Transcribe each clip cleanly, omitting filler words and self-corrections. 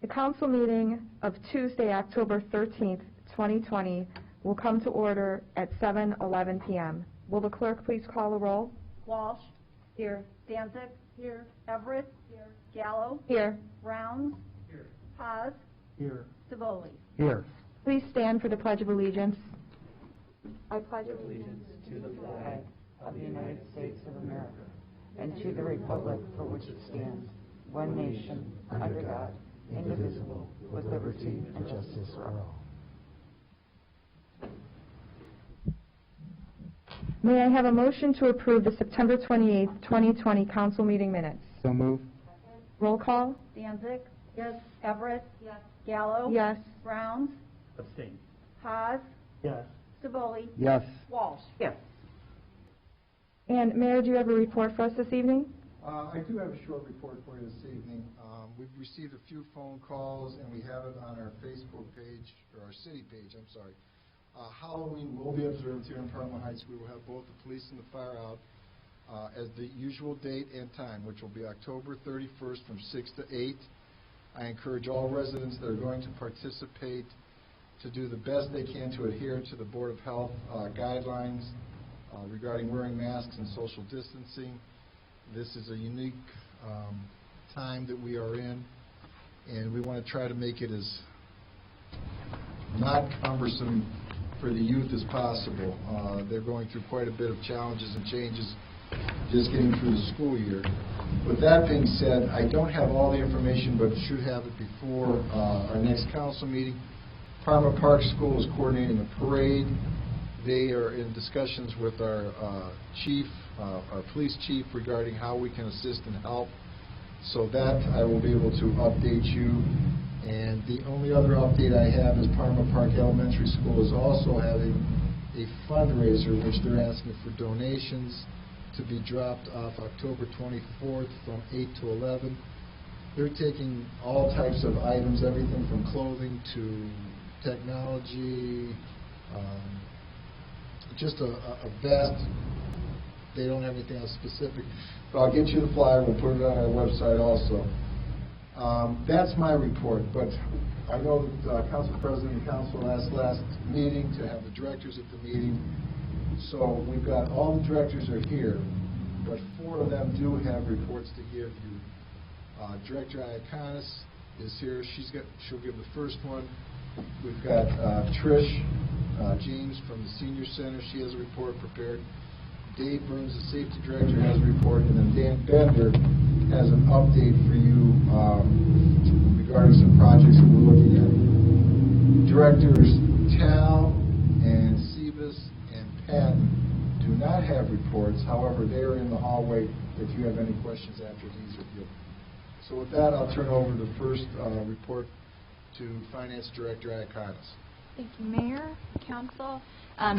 The council meeting of Tuesday, October 13th, 2020 will come to order at 7:11 p.m. Will the clerk please call the roll? Walsh. Here. Danzig. Here. Everett. Here. Gallo. Here. Rounds. Here. Haas. Here. Savoli. Here. Please stand for the Pledge of Allegiance. I pledge allegiance to the flag of the United States of America and to the republic for which it stands, one nation, under God, indivisible, with liberty and justice for all. May I have a motion to approve the September 28th, 2020 council meeting minutes? So move. Roll call? Danzig. Yes. Everett. Yes. Gallo. Yes. Rounds. Abstain. Haas. Yes. Savoli. Yes. Walsh. Yes. And Mayor, do you have a report for us this evening? I do have a short report for you this evening. We've received a few phone calls, and we have it on our Facebook page, or our city page, I'm sorry. Halloween will be observed here in Parma Heights. We will have both the police and the fire out as the usual date and time, which will be October 31st from 6 to 8. I encourage all residents that are going to participate to do the best they can to adhere to the Board of Health guidelines regarding wearing masks and social distancing. This is a unique time that we are in, and we want to try to make it as not cumbersome for the youth as possible. They're going through quite a bit of challenges and changes just getting through the school year. With that being said, I don't have all the information, but should have it before our next council meeting. Parma Park School is coordinating a parade. They are in discussions with our chief, our police chief, regarding how we can assist and help. So that I will be able to update you. And the only other update I have is Parma Park Elementary School is also having a fundraiser, which they're asking for donations to be dropped off October 24th from 8 to 11. They're taking all types of items, everything from clothing to technology, just a vast, they don't have anything else specific, but I'll get you the flyer, we'll put it on our website also. That's my report, but I know that Council President and Council asked last meeting to have the directors at the meeting, so we've got all the directors are here, but 4 of them do have reports to give you. Director Iaconis is here, she'll give the first one. We've got Trish James from the Senior Center, she has a report prepared. Dave Burns, the Safety Director, has a report, and then Dan Bender has an update for you regarding some projects that we're looking at. Directors Tal and Sebas and Patton do not have reports, however, they are in the hallway if you have any questions after these are given. So with that, I'll turn over the first report to Finance Director Iaconis. Thank you, Mayor, Council.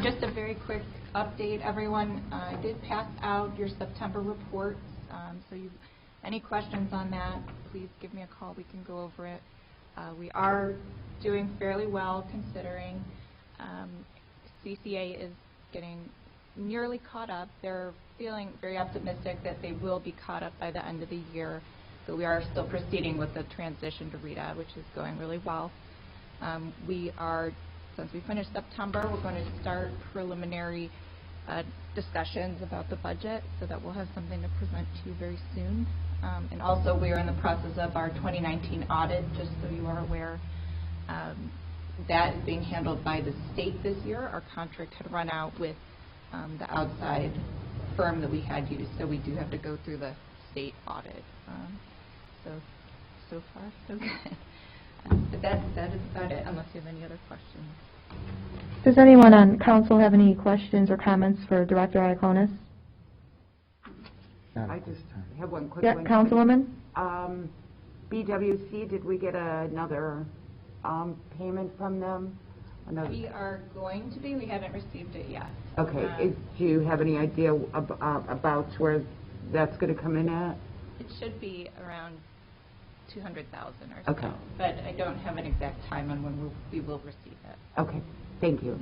Just a very quick update, everyone. I did pass out your September reports, so any questions on that, please give me a call. We can go over it. We are doing fairly well considering CCA is getting nearly caught up. They're feeling very optimistic that they will be caught up by the end of the year, but we are still proceeding with the transition to RETA, which is going really well. Since we finished September, we're going to start preliminary discussions about the budget so that we'll have something to present to you very soon. And also we are in the process of our 2019 audit, just so you are aware. That is being handled by the state this year. Our contract had run out with the outside firm that we had used, so we do have to go through the state audit. So far, so good. But that is about it, unless you have any other questions. Does anyone on council have any questions or comments for Director Iaconis? I just have one quick one. Yeah, Councilwoman? BWC, did we get another payment from them? We are going to be. We haven't received it yet. Okay. Do you have any idea about where that's going to come in at? It should be around 200,000 or so. Okay. But I don't have an exact time on when we will receive it. Okay. Thank you.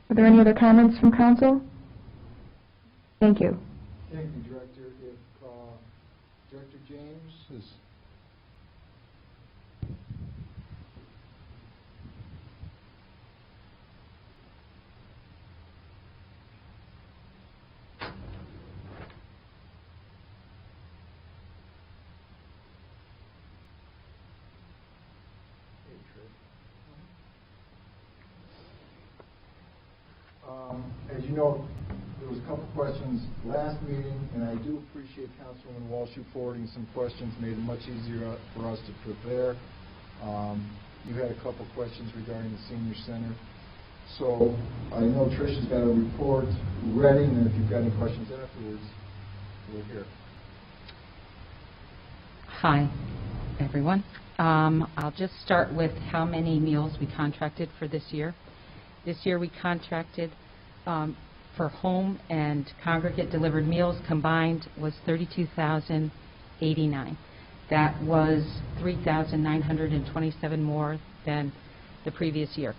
Are there any other comments from council? Thank you. Thank you, Director. If Director James is As you know, there was a couple questions last meeting, and I do appreciate Councilwoman Walsh forwarding some questions, made it much easier for us to prepare. You had a couple questions regarding the senior center. So I know Tricia's got a report ready, and if you've got any questions afterwards, we're here. Hi, everyone. I'll just start with how many meals we contracted for this year. This year we contracted for home and congregate delivered meals combined was 32,089. That was 3,927 more than the previous year.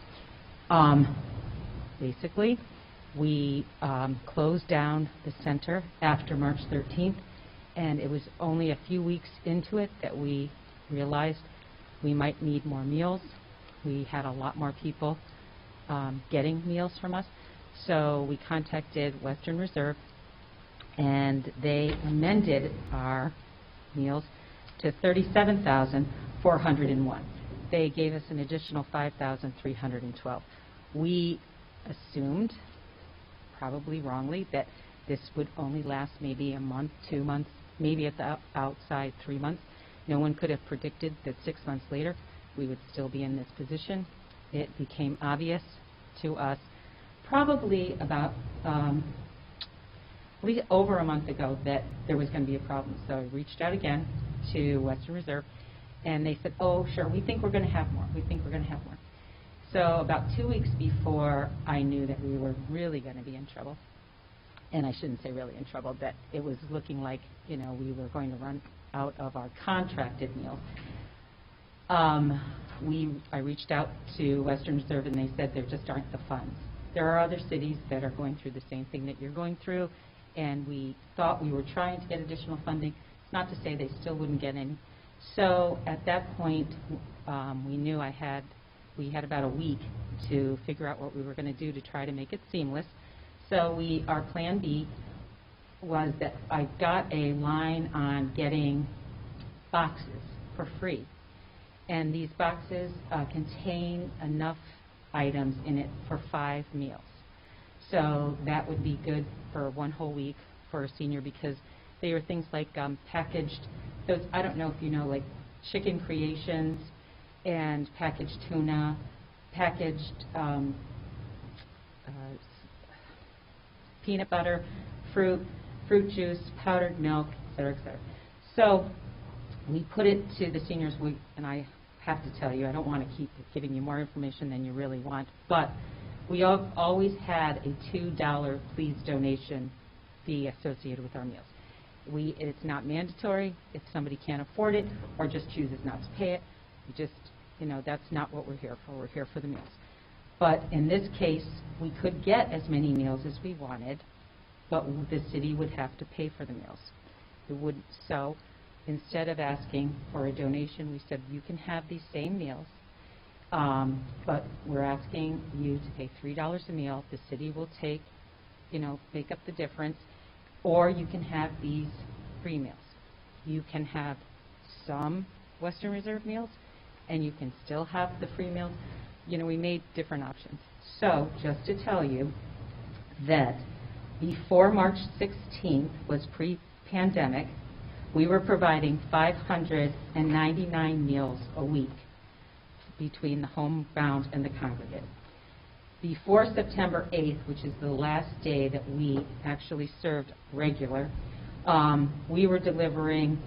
Basically, we closed down the center after March 13th, and it was only a few weeks into it that we realized we might need more meals. We had a lot more people getting meals from us, so we contacted Western Reserve, and they amended our meals to 37,401. They gave us an additional 5,312. We assumed, probably wrongly, that this would only last maybe a month, 2 months, maybe at the outside 3 months. No one could have predicted that 6 months later we would still be in this position. It became obvious to us probably about at least over a month ago that there was going to be a problem. So I reached out again to Western Reserve, and they said, oh, sure, we think we're going to have more. We think we're going to have more. So about 2 weeks before I knew that we were really going to be in trouble, and I shouldn't say really in trouble, that it was looking like, you know, we were going to run out of our contracted meals, I reached out to Western Reserve, and they said there just aren't the funds. There are other cities that are going through the same thing that you're going through, and we thought we were trying to get additional funding. Not to say they still wouldn't get any. So at that point, we knew we had about a week to figure out what we were going to do to try to make it seamless. So our plan B was that I got a line on getting boxes for free. And these boxes contain enough items in it for 5 meals. So that would be good for 1 whole week for a senior, because they were things like packaged, those, I don't know if you know, like chicken creations and packaged tuna, packaged peanut butter, fruit juice, powdered milk, et cetera, et cetera. So we put it to the seniors, and I have to tell you, I don't want to keep giving you more information than you really want, but we always had a $2 please donation fee associated with our meals. It's not mandatory. If somebody can't afford it or just chooses not to pay it, that's not what we're here for. We're here for the meals. But in this case, we could get as many meals as we wanted, but the city would have to pay for the meals. So instead of asking for a donation, we said you can have these same meals, but we're asking you to pay $3 a meal. The city will make up the difference, or you can have these free meals. You can have some Western Reserve meals, and you can still have the free meals. We made different options. So just to tell you that before March 16th was pre-pandemic, we were providing 599 meals a week between the homebound and the congregate. Before September 8th, which is the last day that we actually served regular, we were delivering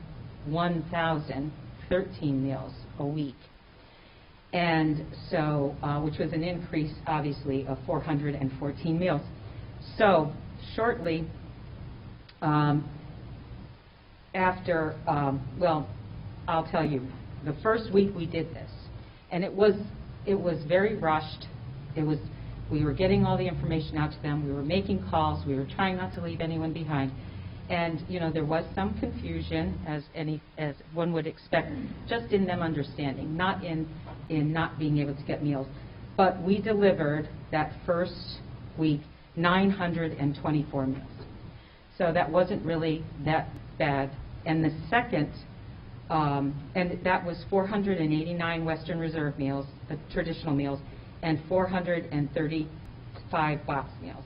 1,013 meals a week. And so, which was an increase, obviously, of 414 meals. So, shortly after, I'll tell you, the first week we did this, and it was very rushed. We were getting all the information out to them. We were making calls. We were trying not to leave anyone behind. And there was some confusion, as one would expect, just in them understanding, not in not being able to get meals. But we delivered that first week 924 meals. So that wasn't really that bad. And the second, and that was 489 Western Reserve meals, traditional meals, and 435 box meals.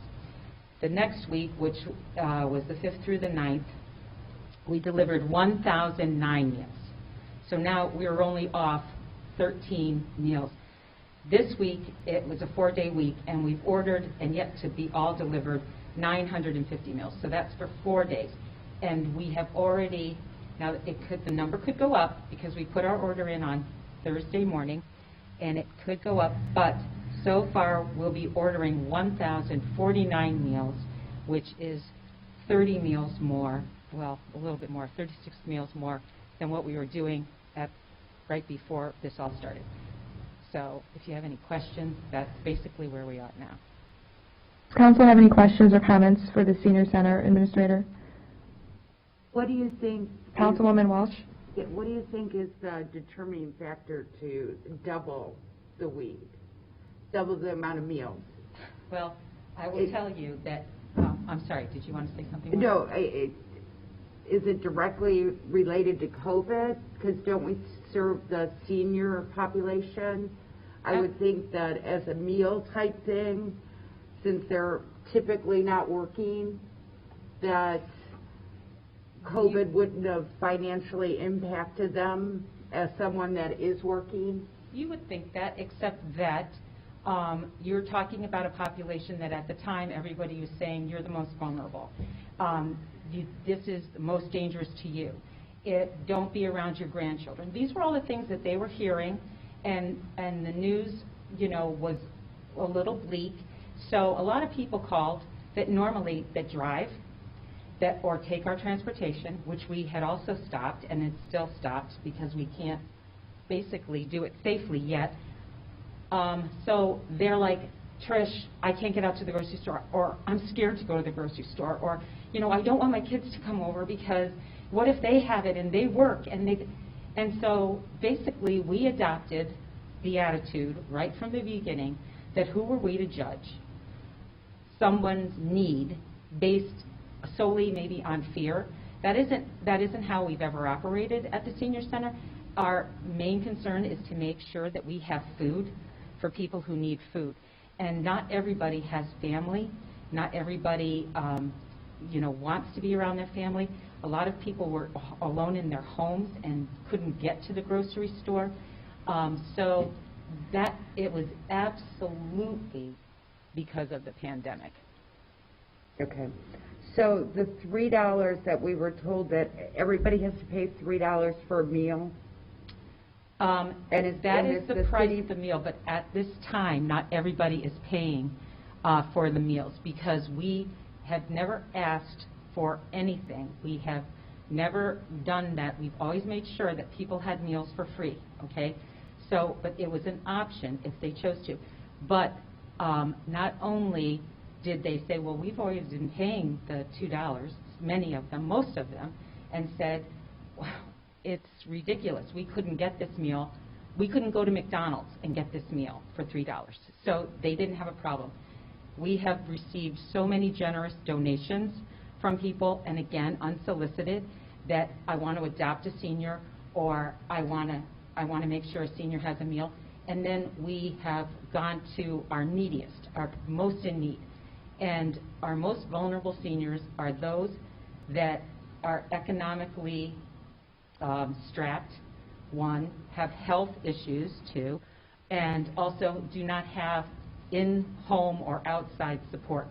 The next week, which was the 5th through the 9th, we delivered 1,009 meals. So now we are only off 13 meals. This week, it was a 4-day week, and we've ordered and yet to be all delivered 950 meals. So that's for 4 days. And we have already, now the number could go up because we put our order in on Thursday morning, and it could go up, but so far we'll be ordering 1,049 meals, which is 30 meals more, well, a little bit more, 36 meals more than what we were doing right before this all started. So if you have any questions, that's basically where we are now. Does council have any questions or comments for the Senior Center Administrator? What do you think? Councilwoman Walsh? What do you think is the determining factor to double the week, double the amount of meals? Well, I will tell you that, I'm sorry, did you want to say something? No, is it directly related to COVID? Because don't we serve the senior population? I would think that as a meal type thing, since they're typically not working, that COVID wouldn't have financially impacted them as someone that is working? You would think that, except that you're talking about a population that at the time everybody was saying you're the most vulnerable. This is the most dangerous to you. Don't be around your grandchildren. These were all the things that they were hearing, and the news, was a little bleak. So a lot of people called that drive, or take our transportation, which we had also stopped, and it's still stopped because we can't basically do it safely yet. So they're like, Trish, I can't get out to the grocery store, or I'm scared to go to the grocery store, or I don't want my kids to come over because what if they have it and they work and so basically we adopted the attitude right from the beginning that who were we to judge someone's need based solely maybe on fear. That isn't how we've ever operated at the Senior Center. Our main concern is to make sure that we have food for people who need food. And not everybody has family. Not everybody wants to be around their family. A lot of people were alone in their homes and couldn't get to the grocery store. So that it was absolutely because of the pandemic. Okay. So the $3 that we were told that everybody has to pay $3 for a meal? That is the price of the meal, but at this time, not everybody is paying for the meals because we have never asked for anything. We have never done that. We've always made sure that people had meals for free, okay? So, but it was an option if they chose to. But not only did they say, well, we've always been paying the $2, many of them, most of them, and said, wow, it's ridiculous. We couldn't get this meal. We couldn't go to McDonald's and get this meal for $3. So they didn't have a problem. We have received so many generous donations from people, and again, unsolicited, that I want to adopt a senior, or I want to make sure a senior has a meal. And then we have gone to our neediest, our most in need. And our most vulnerable seniors are those that are economically strapped, one, have health issues, two, and also do not have in-home or outside support.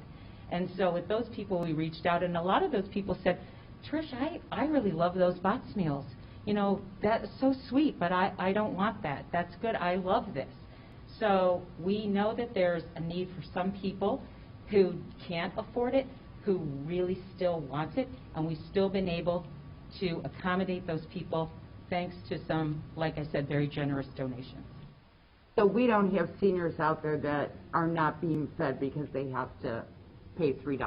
And so with those people, we reached out, and a lot of those people said, Trish, I really love those box meals. That's so sweet, but I don't want that. That's good. I love this. So we know that there's a need for some people who can't afford it, who really still want it, and we've still been able to accommodate those people thanks to some, like I said, very generous donations. So we don't have seniors out there that are not being fed because they have to pay $3.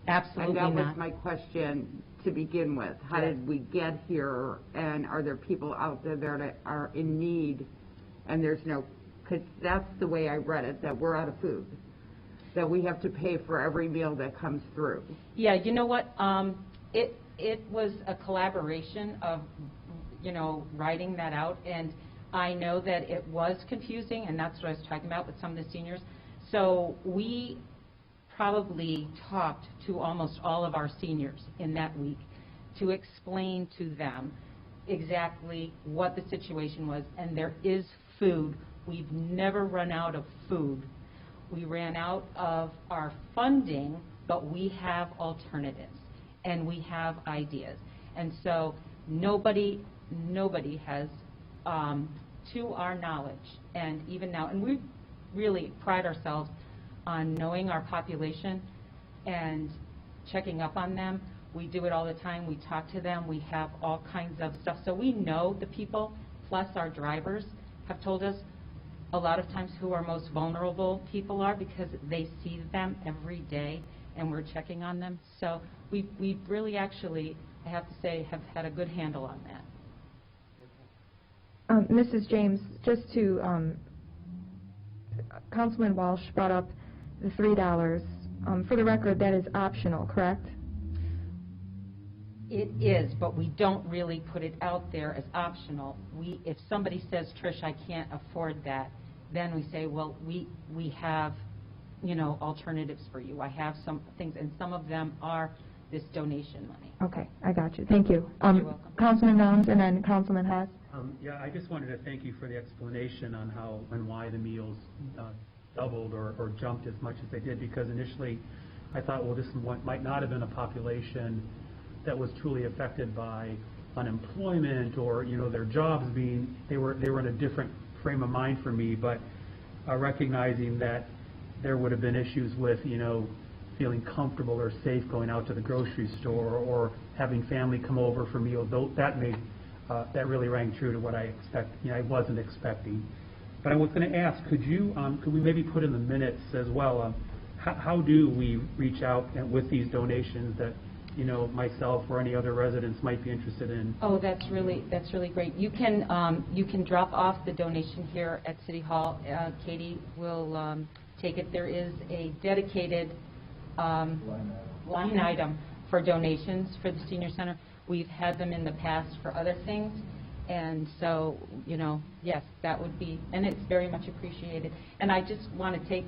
Absolutely not. And that was my question to begin with. How did we get here, and are there people out there that are in need and there's no, because that's the way I read it, that we're out of food, that we have to pay for every meal that comes through. Yeah, you know what? It was a collaboration of, writing that out, and I know that it was confusing, and that's what I was talking about with some of the seniors. So we probably talked to almost all of our seniors in that week to explain to them exactly what the situation was. And there is food. We've never run out of food. We ran out of our funding, but we have alternatives and we have ideas. And so nobody has, to our knowledge, and even now, and we really pride ourselves on knowing our population and checking up on them. We do it all the time. We talk to them. We have all kinds of stuff. So we know the people, plus our drivers have told us a lot of times who our most vulnerable people are, because they see them every day and we're checking on them. So we really actually, I have to say, have had a good handle on that. Mrs. James, just to, Councilman Walsh brought up the $3. For the record, that is optional, correct? It is, but we don't really put it out there as optional. If somebody says, Trish, I can't afford that, then we say, well, we have, alternatives for you. I have some things, and some of them are this donation money. Okay, I got you. Thank you. You're welcome. Councilman Nellens and then Councilman Hess. Yeah, I just wanted to thank you for the explanation on how and why the meals doubled or jumped as much as they did, because initially I thought, well, this might not have been a population that was truly affected by unemployment or their jobs being, they were in a different frame of mind for me, but recognizing that there would have been issues with feeling comfortable or safe going out to the grocery store or having family come over for meals. That really rang true to what I wasn't expecting. But I was going to ask, could we maybe put in the minutes as well, how do we reach out with these donations that myself or any other residents might be interested in? Oh, that's really great. You can drop off the donation here at City Hall. Katie will take it. There is a dedicated line item for donations for the senior center. We've had them in the past for other things, and so yes, that would be, and it's very much appreciated. And I just want to take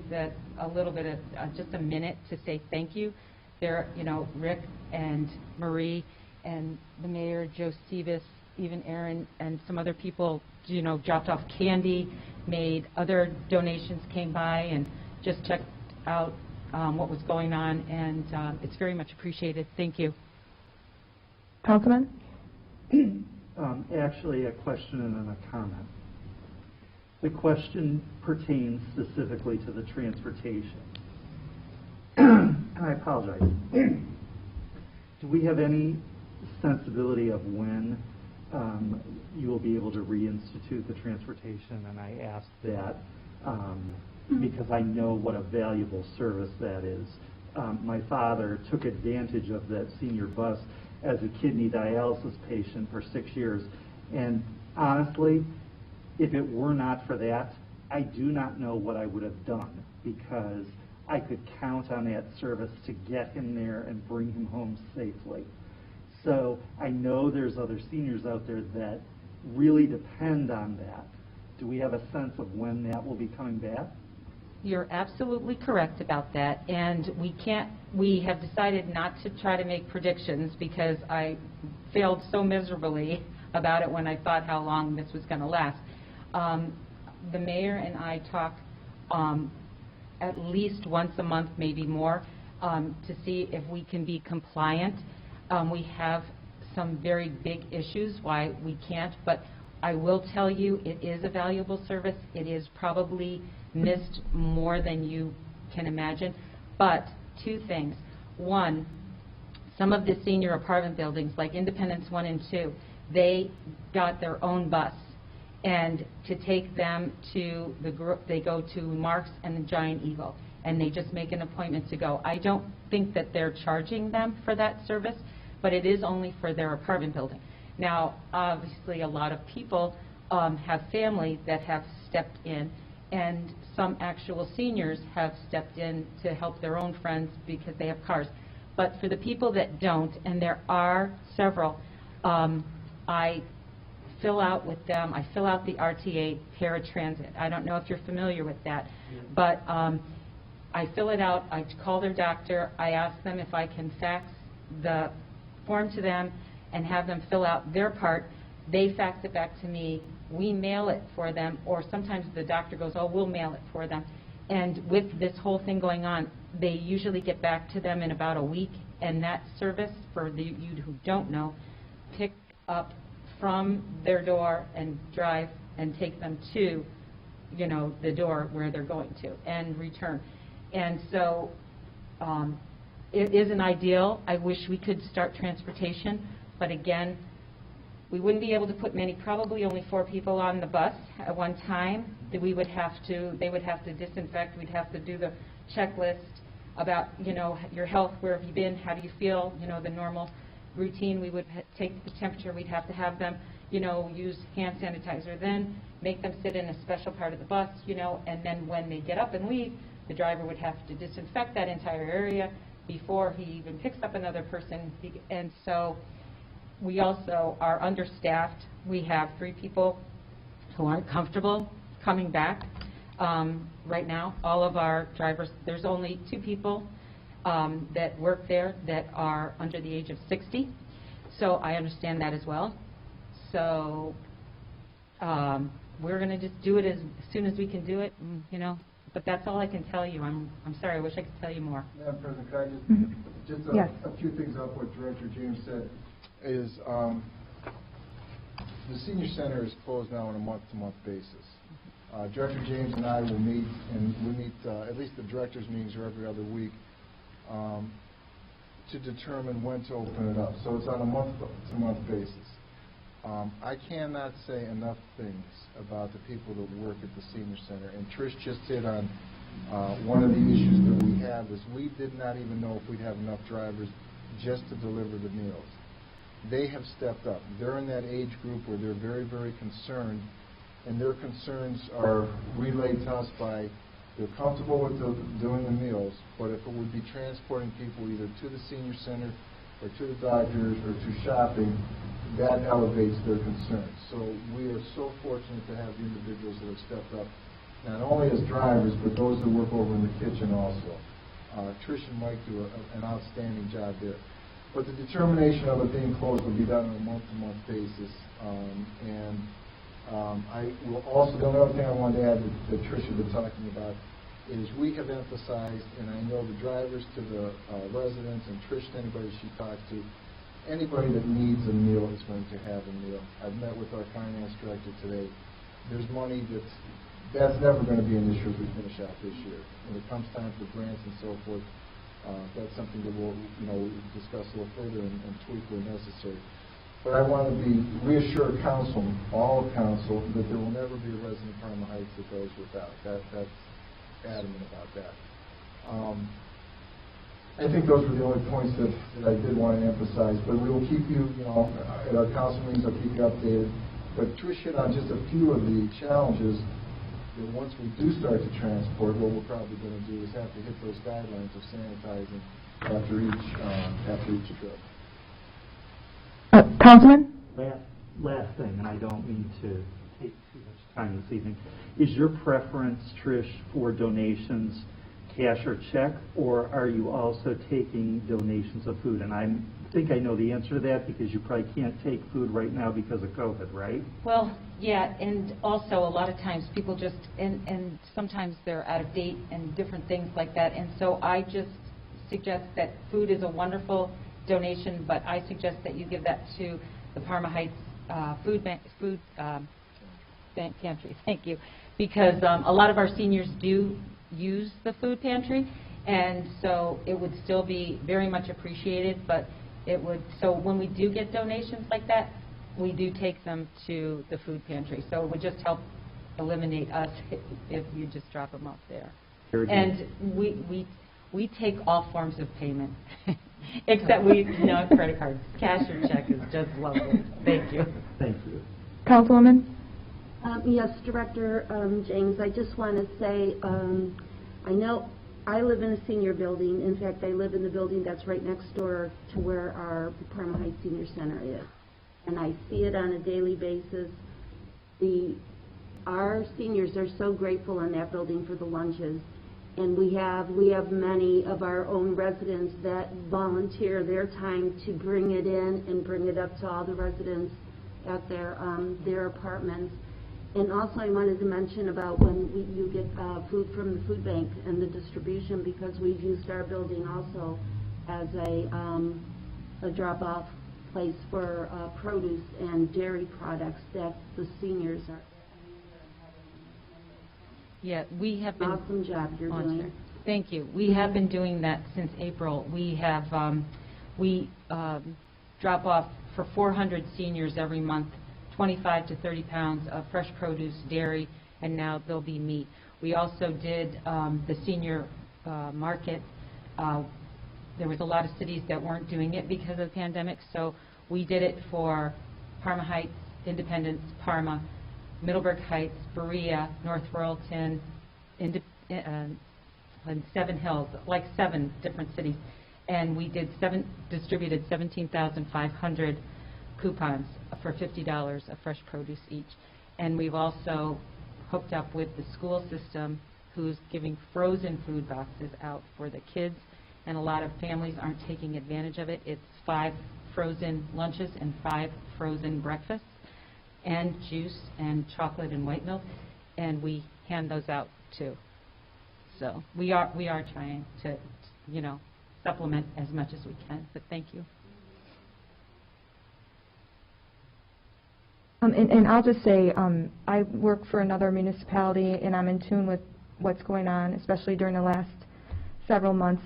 a little bit of just a minute to say thank you. There, Rick and Marie and the mayor, Joe Sebis, even Aaron and some other people, dropped off candy, made other donations, came by and just checked out what was going on, and it's very much appreciated. Thank you. Councilman? Actually, a question and then a comment. The question pertains specifically to the transportation. I apologize. Do we have any sensibility of when you will be able to reinstitute the transportation? And I ask that because I know what a valuable service that is. My father took advantage of that senior bus as a kidney dialysis patient for 6 years. And honestly, if it were not for that, I do not know what I would have done, because I could count on that service to get him there and bring him home safely. So I know there's other seniors out there that really depend on that. Do we have a sense of when that will be coming back? You're absolutely correct about that, and we have decided not to try to make predictions, because I failed so miserably about it when I thought how long this was going to last. The mayor and I talk at least once a month, maybe more, to see if we can be compliant. We have some very big issues why we can't, but I will tell you it is a valuable service. It is probably missed more than you can imagine. But two things. One, some of the senior apartment buildings, like Independence 1 and 2, they got their own bus. And to take them to the group, they go to Mark's and the Giant Eagle, and they just make an appointment to go. I don't think that they're charging them for that service, but it is only for their apartment building. Now, obviously, a lot of people have family that have stepped in, and some actual seniors have stepped in to help their own friends because they have cars. But for the people that don't, and there are several, I fill out with them. I fill out the RTA paratransit. I don't know if you're familiar with that, but I fill it out, I call their doctor, I ask them if I can fax the form to them and have them fill out their part. They fax it back to me, we mail it for them, or sometimes the doctor goes, oh, we'll mail it for them. And with this whole thing going on, they usually get back to them in about a week, and that service, for you who don't know, pick up from their door and drive and take them to, you know, the door where they're going to, and return. And so it isn't ideal. I wish we could start transportation, but again, we wouldn't be able to put many, probably only 4 people on the bus at one time. They would have to disinfect, we'd have to do the checklist about, you know, your health, where have you been, how do you feel, you know, the normal routine. We would take the temperature, we'd have to have them, you know, use hand sanitizer, then make them sit in a special part of the bus, you know, and then when they get up and leave, the driver would have to disinfect that entire area before he even picks up another person. And so we also are understaffed. We have 3 people who aren't comfortable coming back right now. All of our drivers, there's only 2 people that work there that are under the age of 60. So I understand that as well. So we're going to just do it as soon as we can do it, you know. But that's all I can tell you. I'm sorry. I wish I could tell you more. Madam President, could I just Yes. a few things up what Director James said is the senior center is closed now on a month-to-month basis. Director James and I will meet, and we meet at least the directors' meetings are every other week to determine when to open it up. So it's on a month-to-month basis. I cannot say enough things about the people that work at the senior center, and Trish just hit on one of the issues that we have is we did not even know if we'd have enough drivers just to deliver the meals. They have stepped up. They're in that age group where they're very, very concerned, and their concerns are relayed to us by they're comfortable with doing the meals, but if it would be transporting people either to the senior center or to the doctors or to shopping, that elevates their concerns. So we are so fortunate to have the individuals that have stepped up, not only as drivers, but those that work over in the kitchen also. Trish and Mike do an outstanding job there. But the determination of it being closed will be done on a month-to-month basis. I will also, the other thing I wanted to add that Trish had been talking about is we have emphasized, and I know the drivers to the residents and Trish to anybody she talks to, anybody that needs a meal is going to have a meal. I've met with our finance director today. There's money that's never going to be an issue as we finish out this year. When it comes time for grants and so forth, that's something that we'll discuss a little further and tweak where necessary. But I want to reassure council, all council, that there will never be a resident of Parma Heights that goes without. That's adamant about that. I think those were the only points that I did want to emphasize. But we will keep you, at our council meetings, I'll keep you updated. But Trish hit on just a few of the challenges that once we do start to transport, what we're probably going to do is have to hit those guidelines of sanitizing after each trip. Councilman? Last thing, and I don't mean to take too much time this evening. Is your preference, Trish, for donations cash or check, or are you also taking donations of food? And I think I know the answer to that because you probably can't take food right now because of COVID, right? Well, yeah, and also a lot of times people just, and sometimes they're out of date and different things like that, and so I just suggest that food is a wonderful donation, but I suggest that you give that to the Parma Heights food pantry, thank you, because a lot of our seniors do use the food pantry, and so it would still be very much appreciated, but it would, so when we do get donations like that, we do take them to the food pantry, so it would just help eliminate us if you just drop them off there. And we take all forms of payment, except credit cards. Cash or check is just lovely. Thank you. Thank you. Councilwoman? Yes, Director James, I just want to say, I know I live in a senior building. In fact, I live in the building that's right next door to where our Parma Heights Senior Center is. And I see it on a daily basis. Our seniors are so grateful in that building for the lunches. And we have many of our own residents that volunteer their time to bring it in and bring it up to all the residents at their apartments. And also I wanted to mention about when you get food from the food bank and the distribution, because we've used our building also as a drop-off place for produce and dairy products that the seniors are. Yeah, we have been... Awesome job you're doing. Thank you. We have been doing that since April. We have, drop off for 400 seniors every month, 25 to 30 pounds of fresh produce, dairy, and now there'll be meat. We also did the senior market. There was a lot of cities that weren't doing it because of the pandemic, so we did it for Parma Heights, Independence, Parma, Middleburg Heights, Berea, North Royalton, and Seven Hills, like 7 different cities. And we did distributed 17,500 coupons for $50 of fresh produce each. And we've also hooked up with the school system, who's giving frozen food boxes out for the kids, and a lot of families aren't taking advantage of it. It's 5 frozen lunches and 5 frozen breakfasts, and juice and chocolate and white milk, and we hand those out too. So we are trying to, supplement as much as we can, but thank you. And I'll just say, I work for another municipality, and I'm in tune with what's going on, especially during the last several months.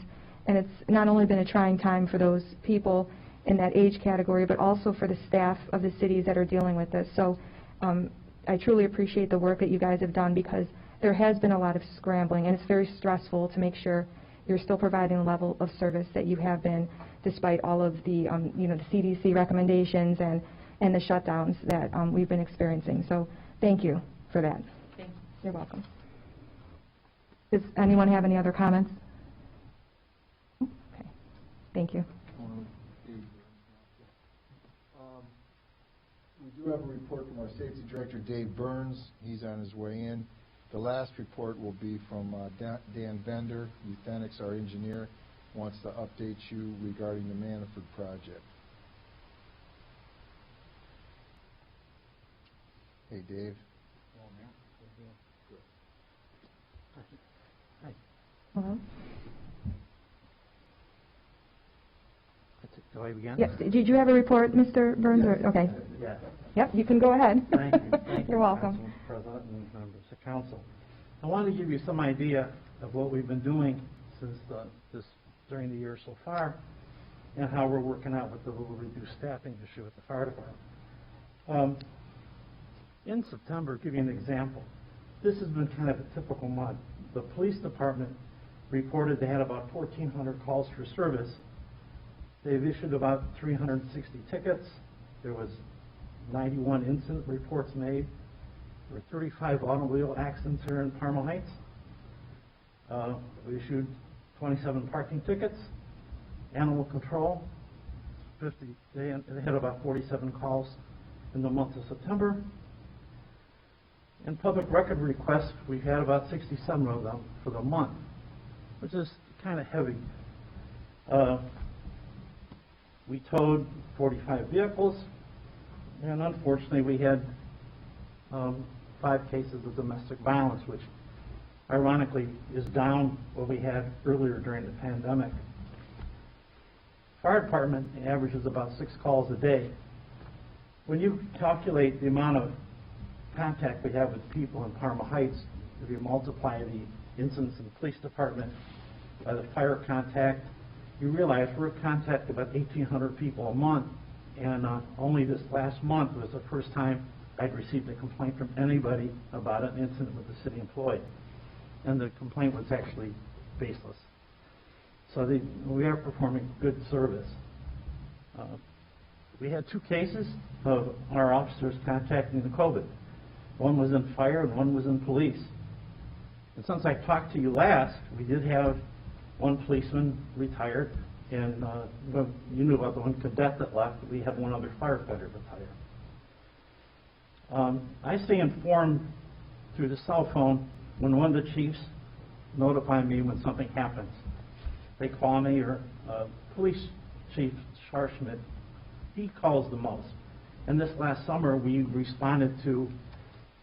And it's not only been a trying time for those people in that age category, but also for the staff of the cities that are dealing with this. So I truly appreciate the work that you guys have done, because there has been a lot of scrambling, and it's very stressful to make sure you're still providing the level of service that you have been, despite all of the, the CDC recommendations and the shutdowns that we've been experiencing. So thank you for that. Thanks. You're welcome. Does anyone have any other comments? Okay. Thank you. We do have a report from our safety director, Dave Burns. He's on his way in. The last report will be from Dan Bender, Euthenix, our engineer, wants to update you regarding the Manafort project. Hey, Dave. Hello? Do I begin? Yes. Did you have a report, Mr. Burns? Yes. Or, okay. Yes. Yep, you can go ahead. Thank you. Thank You're you, welcome. Council President and members of council. I wanted to give you some idea of what we've been doing since during the year so far, and how we're working out with the little reduced staffing issue at the fire department. In September, give you an example. This has been kind of a typical month. The police department reported they had about 1,400 calls for service. They've issued about 360 tickets. There was 91 incident reports made. There were 35 automobile accidents here in Parma Heights. We issued 27 parking tickets. Animal control, they had about 47 calls in the month of September. And public record requests, we had about 67 of them for the month, which is kind of heavy. We towed 45 vehicles, and unfortunately we had 5 cases of domestic violence, which ironically is down what we had earlier during the pandemic. Fire department averages about 6 calls a day. When you calculate the amount of contact we have with people in Parma Heights, if you multiply the incidents in the police department by the fire contact, you realize we're in contact with about 1,800 people a month, and only this last month was the first time I'd received a complaint from anybody about an incident with a city employee, and the complaint was actually baseless. So we are performing good service. We had 2 cases of our officers contacting the COVID. One was in fire and one was in police. And since I talked to you last, we did have one policeman retired, and you knew about the one cadet that left. We had one other firefighter retire. I stay informed through the cell phone when one of the chiefs notify me when something happens. They call me, or Police Chief Scharschmidt, he calls the most. And this last summer, we responded to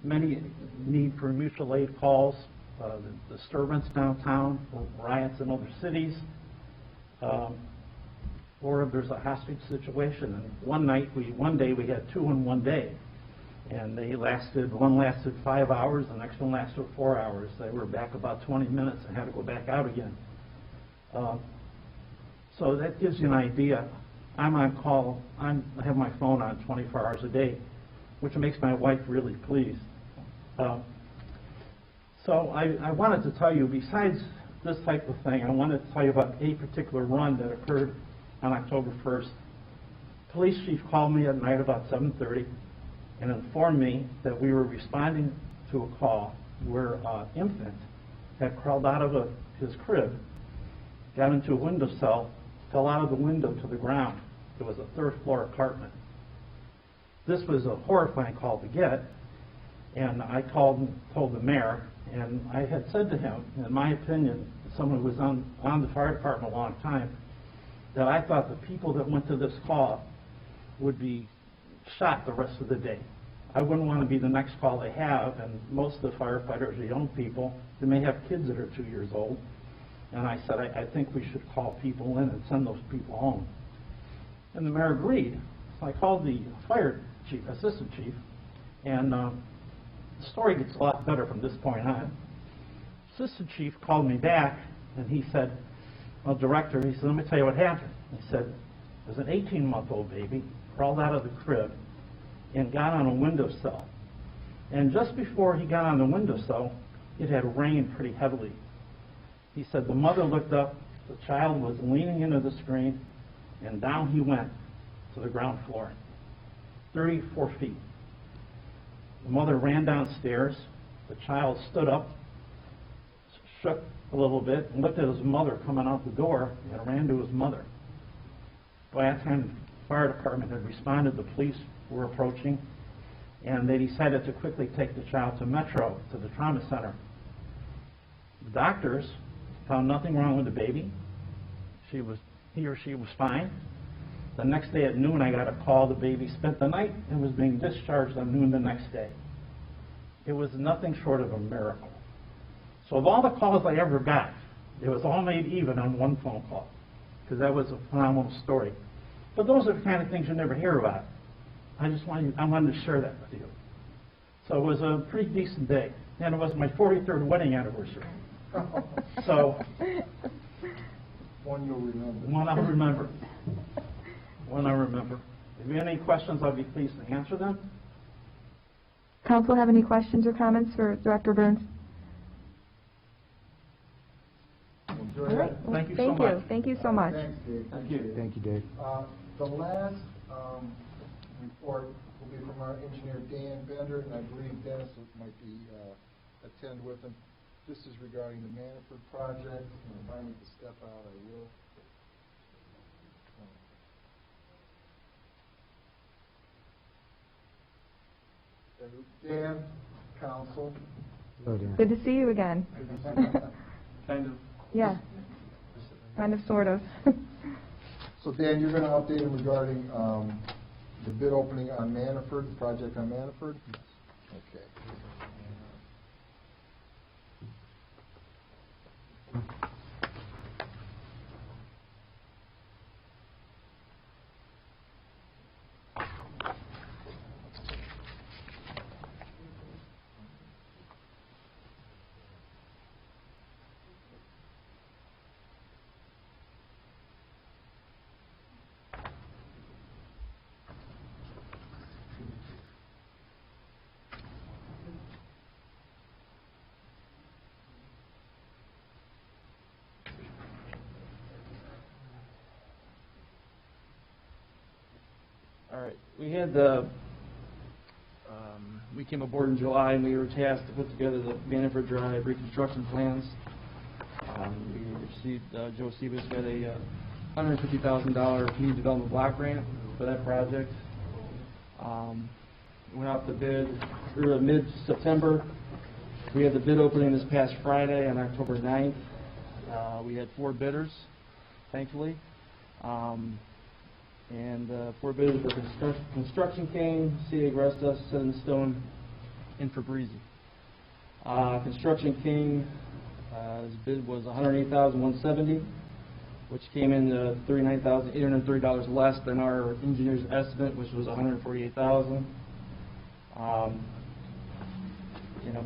many need for mutual aid calls, the disturbance downtown, riots in other cities, or if there's a hostage situation. And one day we had 2 in one day, and one lasted 5 hours, the next one lasted 4 hours. They were back about 20 minutes and had to go back out again. So that gives you an idea. I'm on call. I have my phone on 24 hours a day, which makes my wife really pleased. So I wanted to tell you, besides this type of thing, I wanted to tell you about a particular run that occurred on October 1st. Police chief called me at night about 7:30 and informed me that we were responding to a call where an infant had crawled out of his crib, got into a window cell, fell out of the window to the ground. It was a 3rd floor apartment. This was a horrifying call to get, and I called and told the mayor, and I had said to him, in my opinion, someone who was on the fire department a long time, that I thought the people that went to this call would be shot the rest of the day. I wouldn't want to be the next call they have, and most of the firefighters are young people. They may have kids that are 2 years old. And I said, I think we should call people in and send those people home. And the mayor agreed. So I called the fire chief, assistant chief, and the story gets a lot better from this point on. Assistant chief called me back, and he said, well, director, he said, let me tell you what happened. He said, there's an 18-month-old baby, crawled out of the crib, and got on a windowsill. And just before he got on the windowsill, it had rained pretty heavily. He said the mother looked up, the child was leaning into the screen, and down he went to the ground floor, 34 feet. The mother ran downstairs. The child stood up, shook a little bit, and looked at his mother coming out the door, and ran to his mother. By that time, the fire department had responded, the police were approaching, and they decided to quickly take the child to Metro, to the trauma center. The doctors found nothing wrong with the baby. He or she was fine. The next day at noon, I got a call. The baby spent the night and was being discharged on noon the next day. It was nothing short of a miracle. So of all the calls I ever got, it was all made even on one phone call, because that was a phenomenal story. But those are the kind of things you never hear about. I wanted to share that with you. So it was a pretty decent day, and it was my 43rd wedding anniversary. So, one you'll remember. One I'll remember. One I'll remember. If you have any questions, I'll be pleased to answer them. Council have any questions or comments for Director Burns? Enjoy All right. that. Well, Thank you so much. Thank you so much. Thanks, Dave. Thank you. Thank you, Dave. The last report will be from our engineer, Dan Bender, and I believe Dennis might be attend with him. This is regarding the Manafort project, and if I need to step out, I will. Dan, council. Hello, Dan. Good to see you again. Kind of. Yeah. Kind of, sort of. So Dan, you're going to update him regarding the bid opening on Manafort, the project on Manafort? Okay. All right. We came aboard in July, and we were tasked to put together the Manafort Drive reconstruction plans. We received, Joe Sebas got a $150,000 community development block grant for that project. Went out to bid mid-September. We had the bid opening this past Friday on October 9th. We had 4 bidders, thankfully. And 4 bidders were Construction King, C.A. Gresta, Set in Stone, and Fabrizi. Construction King, his bid was $108,170, which came in $39,830 less than our engineer's estimate, which was $148,000.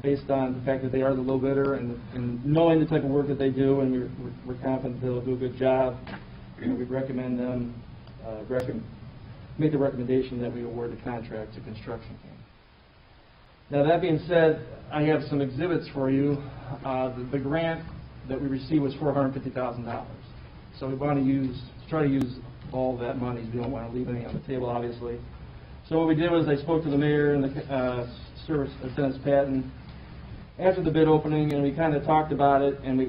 Based on the fact that they are the low bidder and knowing the type of work that they do, and we're confident they'll do a good job, we recommend them make the recommendation that we award the contract to Construction King. Now, that being said, I have some exhibits for you. The grant that we received was $450,000. So we want to try to use all of that money. We don't want to leave anything on the table, obviously. So what we did was I spoke to the mayor and the service Dennis Patton after the bid opening, and we kind of talked about it, and we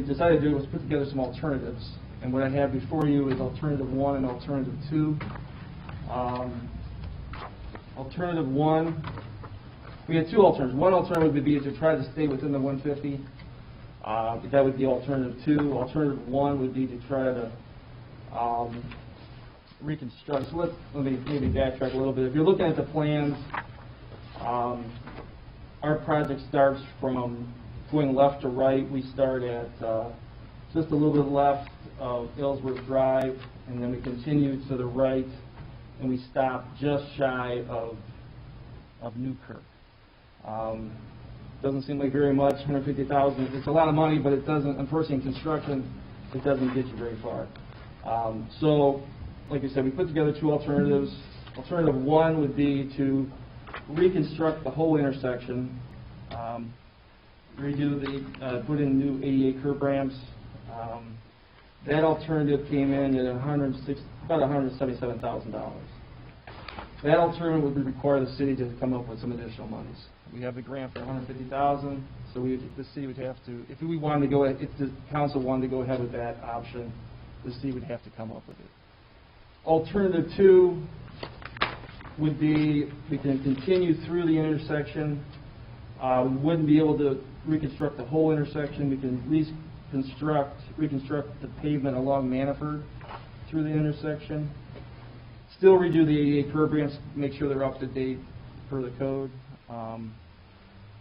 decided to do was put together some alternatives. And what I have before you is Alternative 1 and Alternative 2. Alternative 1, we had 2 alternatives. One alternative would be to try to stay within the 150. That would be Alternative 2. Alternative 1 would be to try to reconstruct. So let me maybe backtrack a little bit. If you're looking at the plans, our project starts from going left to right. We start at just a little bit left of Ellsworth Drive, and then we continue to the right, and we stop just shy of Newkirk. Doesn't seem like very much, $150,000. It's a lot of money, but it doesn't, unfortunately, in construction, it doesn't get you very far. So, like I said, we put together 2 alternatives. Alternative 1 would be to reconstruct the whole intersection, put in new ADA curb ramps. That alternative came in at about $177,000. That alternative would require the city to come up with some additional monies. We have the grant for $150,000, so the city would have to, if we wanted to go, if the council wanted to go ahead with that option, the city would have to come up with it. Alternative 2 would be we can continue through the intersection. We wouldn't be able to reconstruct the whole intersection. We can at least reconstruct the pavement along Manafort through the intersection. Still redo the ADA curb ramps, make sure they're up to date per the code.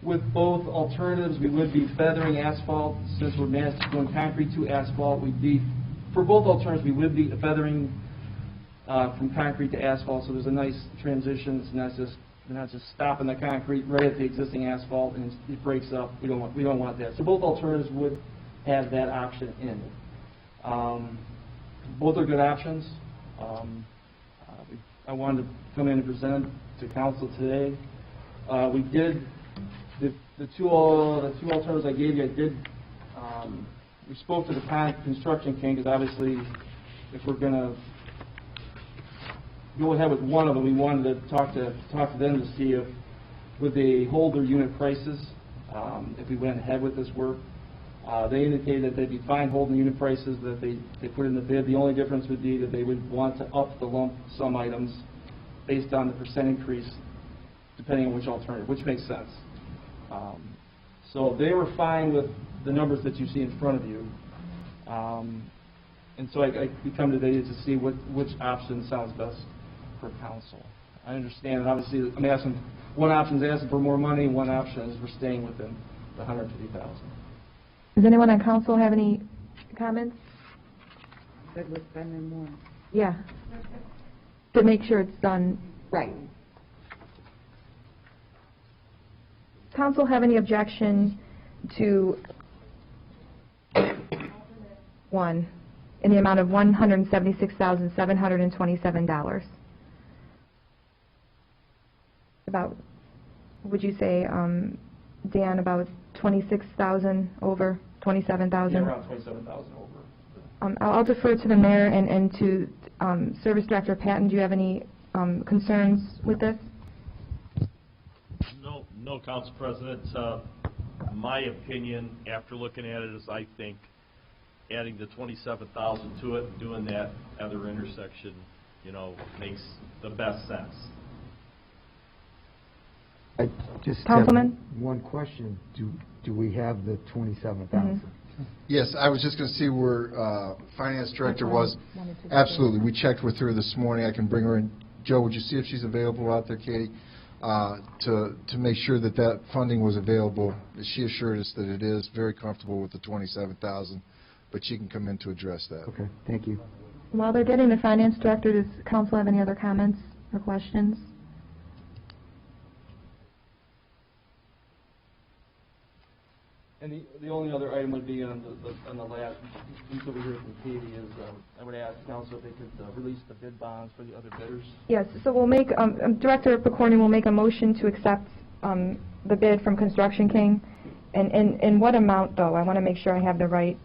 With both alternatives, we would be feathering asphalt. Since we're going concrete to asphalt, for both alternatives, we would be feathering from concrete to asphalt, so there's a nice transition. It's not just stopping the concrete right at the existing asphalt and it breaks up. We don't want that. So both alternatives would have that option in it. Both are good options. I wanted to come in and present to council today. We did the two alternatives I gave you. We spoke to the Construction King because obviously, if we're going to go ahead with one of them, we wanted to talk to them to see if would they hold their unit prices if we went ahead with this work. They indicated that they'd be fine holding the unit prices that they put in the bid. The only difference would be that they would want to up the lump sum items based on the percent increase depending on which alternative, which makes sense. So they were fine with the numbers that you see in front of you. And so we come today to see which option sounds best for council. I understand, and obviously, I'm asking, one option is asking for more money, one option is we're staying within the $150,000. Does anyone on council have any comments? Good with spending more. Yeah. To make sure it's done right. Council have any objection to one in the amount of $176,727? About, would you say, Dan, about 26,000 over, 27,000? Yeah, around 27,000 over. I'll defer to the mayor and to Service Director Patton. Do you have any concerns with this? No, Council President. My opinion, after looking at it, is I think adding the 27,000 to it and doing that other intersection, makes the best sense. Just Councilman? one question. Do we have the 27,000? Yes, I was just going to see where Finance Director was. Absolutely. We checked with her this morning. I can bring her in. Joe, would you see if she's available out there, Katie, to make sure that that funding was available? She assured us that it is, very comfortable with the 27,000, but she can come in to address that. Okay, thank you. While they're getting the Finance Director, does council have any other comments or questions? And the only other item would be on the last piece over here from Katie is, I would ask council if they could release the bid bonds for the other bidders. Yes, so we'll make, Director Picorni will make a motion to accept the bid from Construction King. And what amount, though? I want to make sure I have the right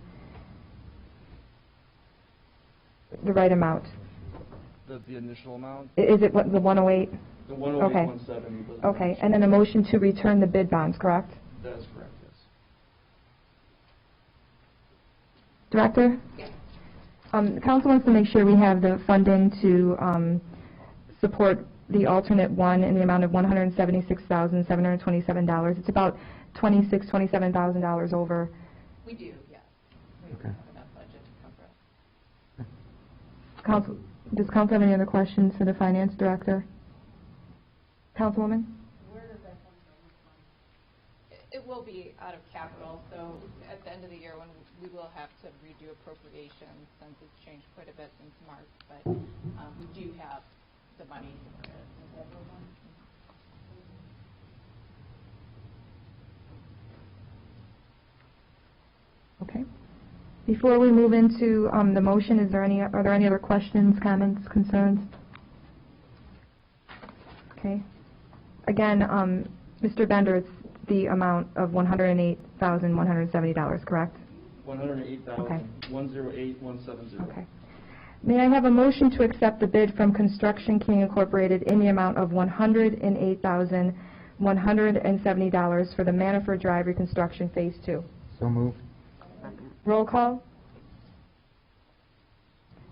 amount. The initial amount? Is it what, the 108? The 108, Okay. 170. Okay, and then a motion to return the bid bonds, correct? That is correct, yes. Director? Yes. Council wants to make sure we have the funding to support the alternate one in the amount of $176,727. It's about $27,000 over. We do, yes. We Okay. have enough budget to cover it. Council, does council have any other questions for the Finance Director? Councilwoman? Where does that come from? It will be out of capital, so at the end of the year when we will have to redo appropriations since it's changed quite a bit since March, but we do have the money for it. Okay. Before we move into the motion, are there any other questions, comments, concerns? Okay. Again, Mr. Bender, it's the amount of $108,170, correct? $108,108,170. Okay. May I have a motion to accept the bid from Construction King Incorporated in the amount of $108,170 for the Manafort Drive reconstruction Phase 2? So moved. Roll call.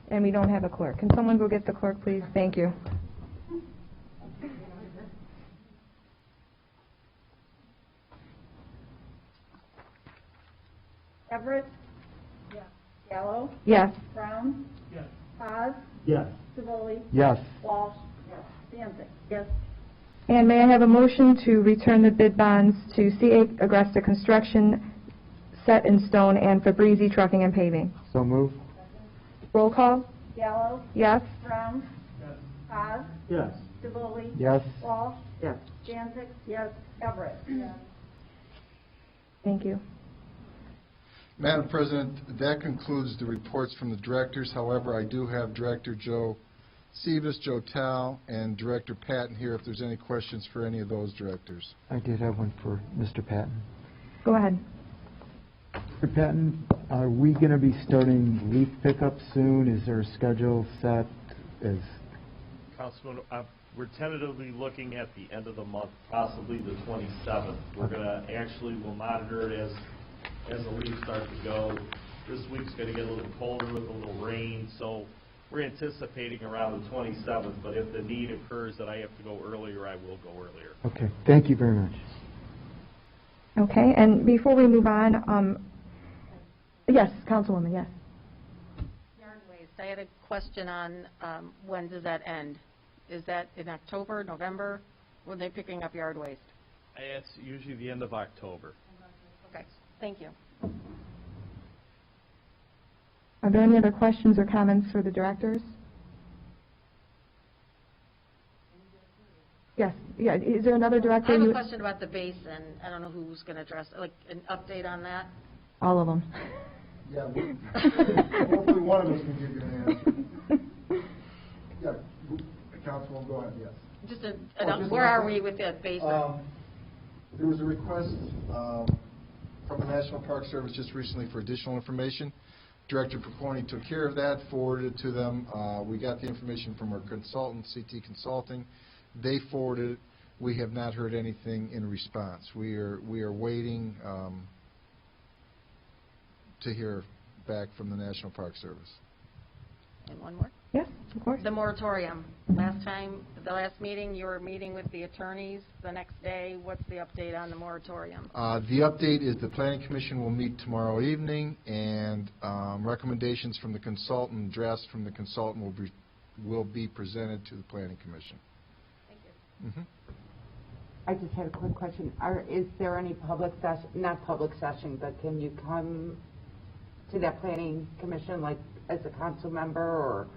And we don't have a clerk. Can someone go get the clerk, please? Thank you. Everett? Yes. Gallo? Yes. Brown? Yes. Haas? Yes. Savoli? Yes. Walsh? Yes. Danzig? Yes. And may I have a motion to return the bid bonds to C.A. Agresta Construction, Set in Stone, and Fabrizi Trucking and Paving? So moved. Roll call. Gallo? Yes. Brown? Yes. Haas? Yes. Savoli? Yes. Walsh? Yes. Danzig? Yes. Everett? Yes. Thank you. Madam President, that concludes the reports from the directors. However, I do have Director Joe Sivas, Joe Tal, and Director Patton here if there's any questions for any of those directors. I did have one for Mr. Patton. Go ahead. Mr. Patton, are we going to be starting leaf pickup soon? Is there a schedule set? Councilman, we're tentatively looking at the end of the month, possibly the 27th. We're going to we'll monitor it as the leaves start to go. This week's going to get a little colder with a little rain, so we're anticipating around the 27th, but if the need occurs that I have to go earlier, I will go earlier. Okay, thank you very much. Okay, and before we move on, yes, Councilwoman, yes. Yard waste. I had a question on when does that end? Is that in October, November? When are they picking up yard waste? It's usually the end of October. Okay, thank you. Are there any other questions or comments for the directors? Yes. Yeah. Is there another director? I have a question about the basin. I don't know who's going to address it. Like an update on that? All of them. Yeah, hopefully one of us can give you an answer. Yeah, Councilwoman, go ahead, yes. Just where are we with that basin? There was a request from the National Park Service just recently for additional information. Director Picorni took care of that, forwarded it to them. We got the information from our consultant, CT Consulting. They forwarded it. We have not heard anything in response. We are waiting to hear back from the National Park Service. And one more? Yes, of course. The moratorium. The last meeting, you were meeting with the attorneys the next day. What's the update on the moratorium? The update is the Planning Commission will meet tomorrow evening, and recommendations from the consultant, drafts from the consultant will be presented to the Planning Commission. Thank you. I just had a quick question. Is there any public session, not public session, but can you come to that planning commission like as a council member, or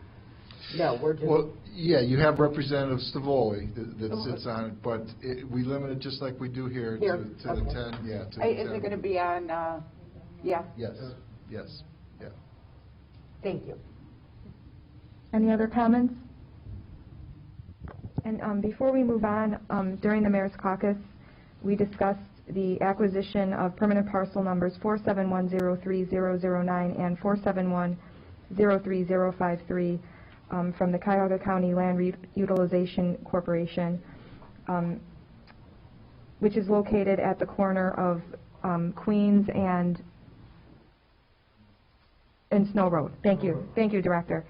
no, we're just... Well, yeah, you have Representative Stavoli that sits on it, but we limit it just like we do here, to okay. the 10, yeah. To Is it going to be on, yeah? Yes, yeah. Thank you. Any other comments? And before we move on, during the Mayor's Caucus, we discussed the acquisition of permanent parcel numbers 471030009 and 471030053 from the Cuyahoga County Land Utilization Corporation, which is located at the corner of Queens and Snow Road. Thank you. Thank you, Director.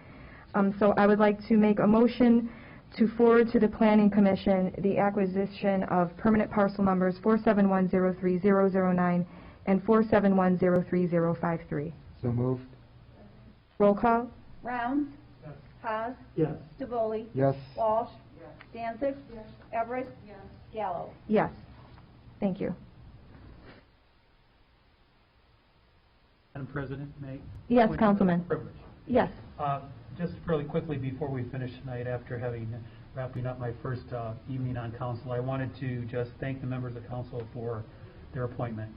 So I would like to make a motion to forward to the Planning Commission the acquisition of permanent parcel numbers 471030009 and 471030053. So moved. Roll call. Rounds. Yes. Haas. Yes. Stivoli. Yes. Walsh. Yes. Danzig. Yes. Everett. Yes. Gallo. Yes. Thank you. Madam President, may? Yes, Councilman. Privilege. Yes. Just really quickly before we finish tonight, after wrapping up my first evening on council, I wanted to just thank the members of council for their appointment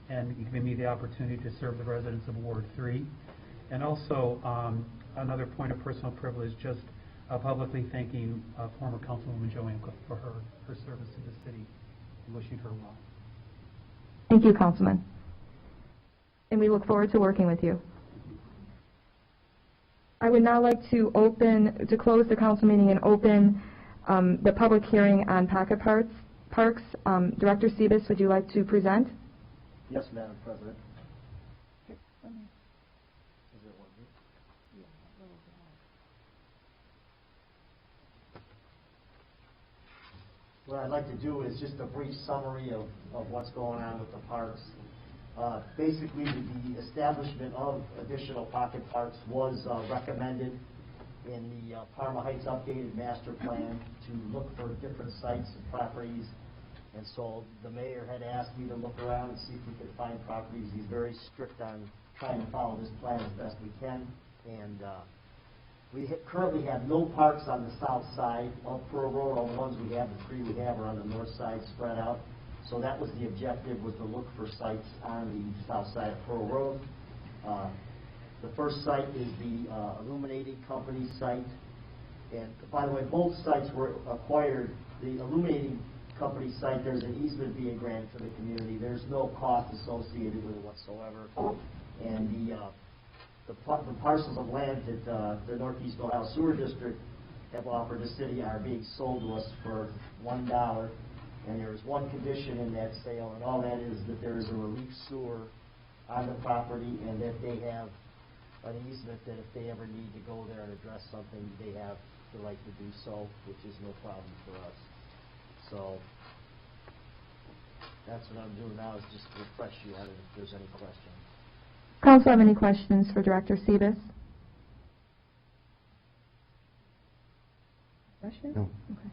and giving me the opportunity to serve the residents of Ward 3. And also, another point of personal privilege, just publicly thanking former Councilwoman Joanne Cook for her service to the city and wishing her well. Thank you, Councilman. And we look forward to working with you. I would now like to close the council meeting and open the public hearing on pocket parks. Director Sebas, would you like to present? Yes, Madam President. What I'd like to do is just a brief summary of what's going on with the parks. Basically, the establishment of additional pocket parks was recommended in the Parma Heights updated master plan to look for different sites and properties. And so the mayor had asked me to look around and see if we could find properties. He's very strict on trying to follow this plan as best we can. And we currently have no parks on the south side of Pearl Road. All the ones we have, the three we have, are on the north side spread out. So that was the objective, was to look for sites on the south side of Pearl Road. The first site is the Illuminating Company site. And by the way, both sites were acquired. The Illuminating Company site, there's an easement being granted to the community. There's no cost associated with it whatsoever. And the parcels of land that the Northeast Ohio Sewer District have offered the city are being sold to us for $1. And there is one condition in that sale, and all that is that there is a relief sewer on the property, and that they have an easement that if they ever need to go there and address something, they have the right to do so, which is no problem for us. So that's what I'm doing now, is just to refresh you on it if there's any questions. Council have any questions for Director Sebas? Questions? No. Okay.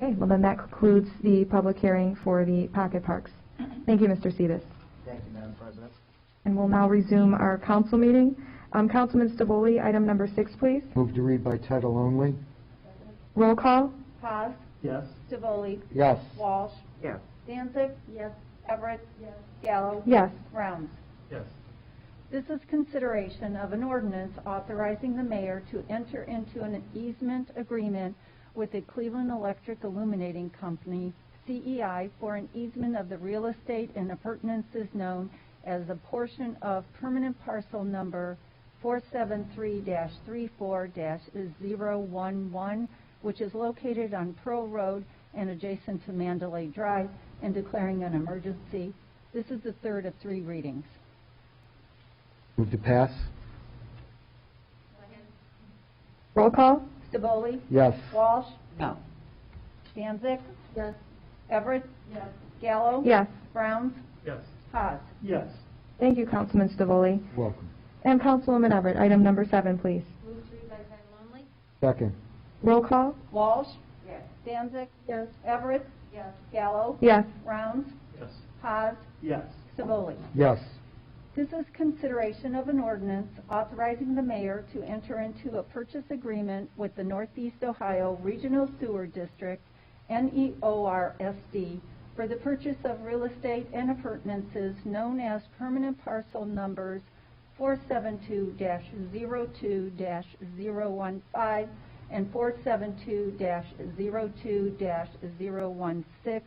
Okay, well then that concludes the public hearing for the pocket parks. Thank you, Mr. Sebas. Thank you, Madam President. And we'll now resume our council meeting. Councilman Stavoli, item number 6, please. Move to read by title only. Roll call. Haas. Yes. Stivoli. Yes. Walsh. Yes. Danzig. Yes. Everett. Yes. Gallo. Yes. Rounds. Yes. This is consideration of an ordinance authorizing the mayor to enter into an easement agreement with the Cleveland Electric Illuminating Company, CEI, for an easement of the real estate and appurtenances known as a portion of permanent parcel number 473-34-011, which is located on Pearl Road and adjacent to Mandalay Drive, and declaring an emergency. This is the third of 3 readings. Move to pass. Roll call? Staboli? Yes. Walsh? No. Danzig? Yes. Everett? Yes. Gallo? Yes. Browns? Yes. Haas? Yes. Thank you, Councilman Stivoli. Welcome. And Councilwoman Everett, item number 7, please. Move to read by title only? Second. Roll call? Walsh? Yes. Danzig? Yes. Everett? Yes. Gallo? Yes. Browns? Yes. Haas? Yes. Staboli? Yes. This is consideration of an ordinance authorizing the mayor to enter into a purchase agreement with the Northeast Ohio Regional Sewer District, NEORSD, for the purchase of real estate and appurtenances known as permanent parcel numbers 472-02-015 and 472-02-016,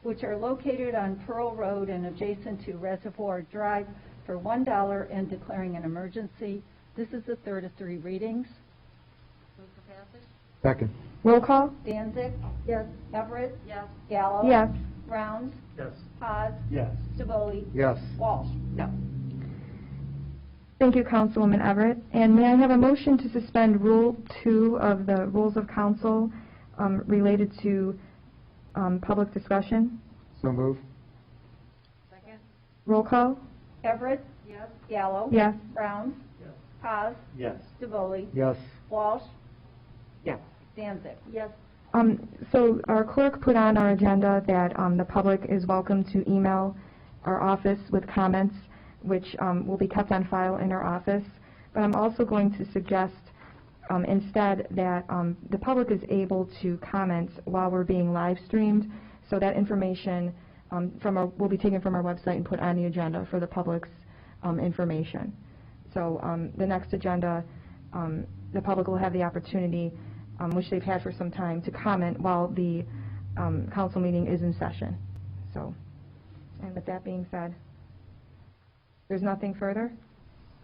which are located on Pearl Road and adjacent to Reservoir Drive, for $1 and declaring an emergency. This is the third of 3 readings. Move for passage? Second. Roll call? Danzig? Yes. Everett? Yes. Gallo? Yes. Browns? Yes. Haas? Yes. Staboli? Yes. Walsh? No. Thank you, Councilwoman Everett. And may I have a motion to suspend Rule 2 of the Rules of Council related to public discussion? So move. Second? Roll call? Everett? Yes. Gallo? Yes. Browns? Yes. Haas? Yes. Staboli? Yes. Walsh? Yes. Danzig? Yes. So our clerk put on our agenda that the public is welcome to email our office with comments, which will be kept on file in our office. But I'm also going to suggest instead that the public is able to comment while we're being live streamed, so that information will be taken from our website and put on the agenda for the public's information. So the next agenda, the public will have the opportunity, which they've had for some time, to comment while the council meeting is in session. So, and with that being said, there's nothing further?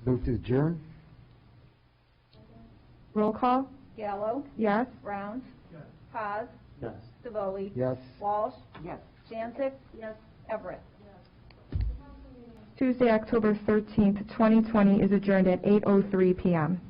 Move to adjourn? Roll call? Gallo? Yes? Browns? Yes. Haas? Yes. Staboli? Yes. Walsh? Yes. Danzig? Yes. Everett? Tuesday, October 13th, 2020 is adjourned at 8:03 p.m.